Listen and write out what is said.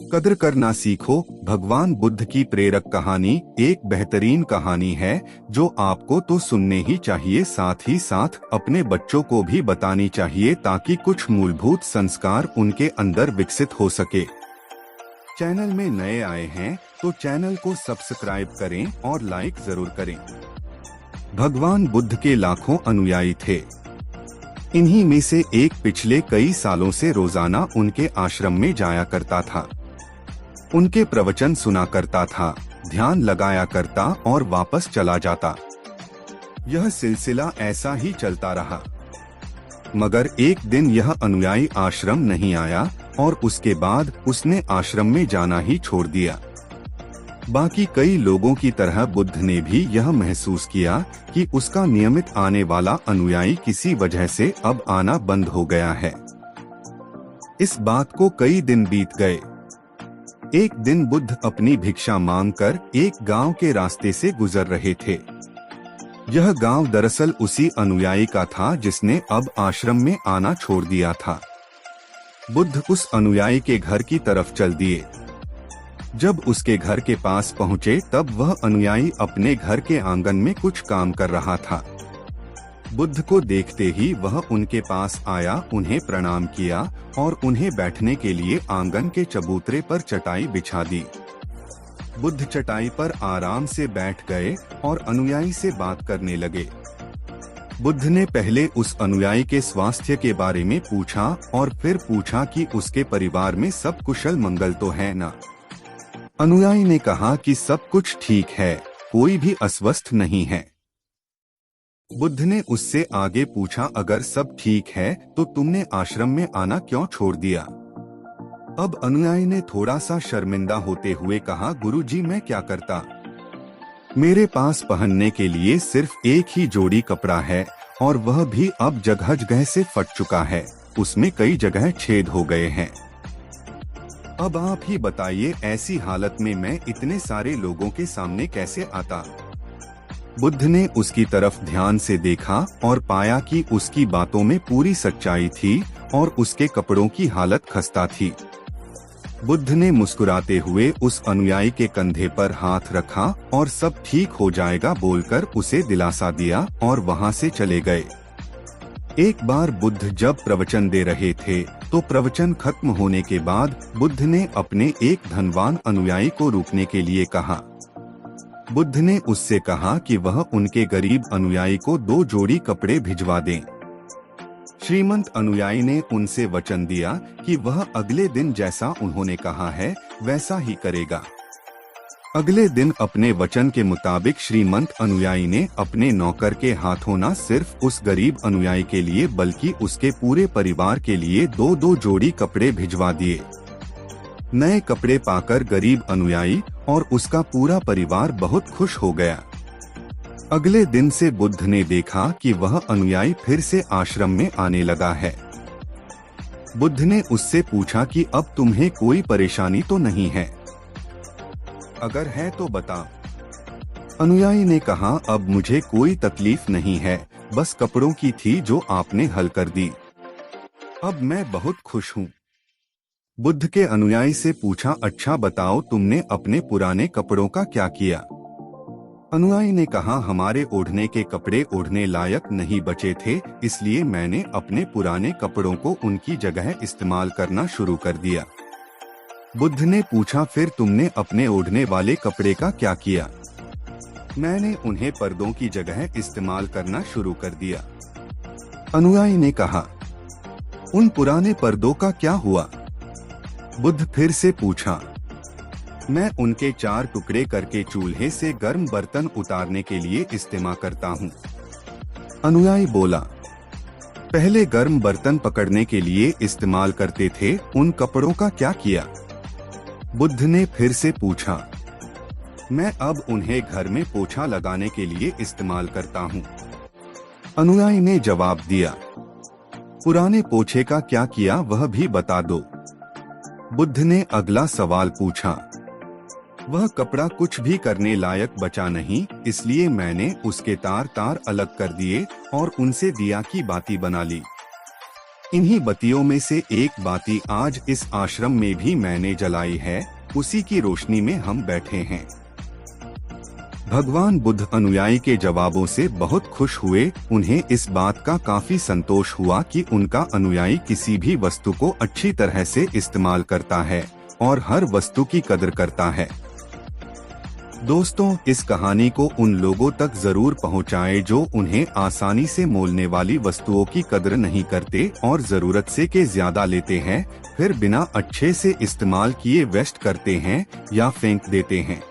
कद्र करना सीखो। भगवान बुद्ध की प्रेरक कहानी एक बेहतरीन कहानी है जो आपको तो सुनने ही चाहिए, साथ ही साथ अपने बच्चों को भी बतानी चाहिए ताकि कुछ मूलभूत संस्कार उनके अंदर विकसित हो सके। चैनल में नए आए हैं तो चैनल को सब्सक्राइब करें और लाइक जरूर करें। भगवान बुद्ध के लाखों अनुयायी थे। इन्हीं में से एक पिछले कई सालों से रोजाना उनके आश्रम में जाया करता था। उनके प्रवचन सुना करता था, ध्यान लगाया करता और वापस चला जाता। यह सिलसिला ऐसा ही चलता रहा। मगर एक दिन यह अनुयायी आश्रम नहीं आया और उसके बाद उसने आश्रम में जाना ही छोड़ दिया। बाकी कई लोगों की तरह बुद्ध ने भी यह महसूस किया कि उसका नियमित आने वाला अनुयायी किसी वजह से अब आना बंद हो गया है। इस बात को कई दिन बीत गए। एक दिन बुद्ध अपनी भिक्षा मांगकर एक गांव के रास्ते से गुजर रहे थे। यह गांव दरअसल उसी अनुयायी का था जिसने अब आश्रम में आना छोड़ दिया था। बुद्ध उस अनुयायी के घर की तरफ चल दिए। जब उसके घर के पास पहुंचे तब वह अनुयायी अपने घर के आंगन में कुछ काम कर रहा था। बुद्ध को देखते ही वह उनके पास आया, उन्हें प्रणाम किया और उन्हें बैठने के लिए आंगन के चबूतरे पर चटाई बिछा दी। बुद्ध चटाई पर आराम से बैठ गए और अनुयायी से बात करने लगे। बुद्ध ने पहले उस अनुयायी के स्वास्थ्य के बारे में पूछा और फिर पूछा कि उसके परिवार में सब कुशल मंगल तो है ना। अनुयायी ने कहा कि सब कुछ ठीक है, कोई भी अस्वस्थ नहीं है। बुद्ध ने उससे आगे पूछा, अगर सब ठीक है तो तुमने आश्रम में आना क्यों छोड़ दिया? अब अनुयायी ने थोड़ा सा शर्मिंदा होते हुए कहा, गुरुजी मैं क्या करता, मेरे पास पहनने के लिए सिर्फ एक ही जोड़ी कपड़ा है और वह भी अब जगह जगह से फट चुका है, उसमें कई जगह छेद हो गए हैं। अब आप ही बताइए, ऐसी हालत में मैं इतने सारे लोगों के सामने कैसे आता? बुद्ध ने उसकी तरफ ध्यान से देखा और पाया कि उसकी बातों में पूरी सच्चाई थी और उसके कपड़ों की हालत खस्ता थी। बुद्ध ने मुस्कुराते हुए उस अनुयायी के कंधे पर हाथ रखा और सब ठीक हो जाएगा बोलकर उसे दिलासा दिया और वहां से चले गए। एक बार बुद्ध जब प्रवचन दे रहे थे तो प्रवचन खत्म होने के बाद बुद्ध ने अपने एक धनवान अनुयायी को रुकने के लिए कहा। बुद्ध ने उससे कहा कि वह उनके गरीब अनुयायी को 2 जोड़ी कपड़े भिजवा दें। श्रीमंत अनुयायी ने उनसे वचन दिया कि वह अगले दिन जैसा उन्होंने कहा है वैसा ही करेगा। अगले दिन अपने वचन के मुताबिक श्रीमंत अनुयायी ने अपने नौकर के हाथों न सिर्फ उस गरीब अनुयायी के लिए बल्कि उसके पूरे परिवार के लिए 2-2 जोड़ी कपड़े भिजवा दिए। नए कपड़े पाकर गरीब अनुयायी और उसका पूरा परिवार बहुत खुश हो गया। अगले दिन से बुद्ध ने देखा कि वह अनुयायी फिर से आश्रम में आने लगा है। बुद्ध ने उससे पूछा कि अब तुम्हें कोई परेशानी तो नहीं है? अगर है तो बता। अनुयायी ने कहा, अब मुझे कोई तकलीफ नहीं है, बस कपड़ों की थी जो आपने हल कर दी। अब मैं बहुत खुश हूँ। बुद्ध के अनुयायी से पूछा, अच्छा बताओ तुमने अपने पुराने कपड़ों का क्या किया? अनुयायी ने कहा, हमारे ओढ़ने के कपड़े ओढ़ने लायक नहीं बचे थे, इसलिए मैंने अपने पुराने कपड़ों को उनकी जगह इस्तेमाल करना शुरू कर दिया। बुद्ध ने पूछा, फिर तुमने अपने ओढ़ने वाले कपड़े का क्या किया? मैंने उन्हें पर्दों की जगह इस्तेमाल करना शुरू कर दिया। अनुयायी ने कहा, उन पुराने पर्दों का क्या हुआ? बुद्ध फिर से पूछा, मैं उनके 4 टुकड़े करके चूल्हे से गर्म बर्तन उतारने के लिए इस्तेमाल करता हूँ। अनुयायी बोला, पहले गर्म बर्तन पकड़ने के लिए इस्तेमाल करते थे, उन कपड़ों का क्या किया? बुद्ध ने फिर से पूछा, मैं अब उन्हें घर में पोछा लगाने के लिए इस्तेमाल करता हूँ। अनुयायी ने जवाब दिया, पुराने पोछे का क्या किया वह भी बता दो। बुद्ध ने अगला सवाल पूछा, वह कपड़ा कुछ भी करने लायक बचा नहीं, इसलिए मैंने उसके तार अलग कर दिए और उनसे दिया की बाती बना ली। इन्हीं बत्तियों में से एक बाती आज इस आश्रम में भी मैंने जलाई है, उसी की रोशनी में हम बैठे हैं। भगवान बुद्ध अनुयायी के जवाबों से बहुत खुश हुए। उन्हें इस बात का काफी संतोष हुआ कि उनका अनुयायी किसी भी वस्तु को अच्छी तरह से इस्तेमाल करता है और हर वस्तु की कदर करता है। दोस्तों, इस कहानी को उन लोगों तक जरूर पहुंचाएं जो उन्हें आसानी से मोलने वाली वस्तुओं की कदर नहीं करते और जरूरत से के ज्यादा लेते हैं, फिर बिना अच्छे से इस्तेमाल किए वेस्ट करते हैं या फेंक देते हैं।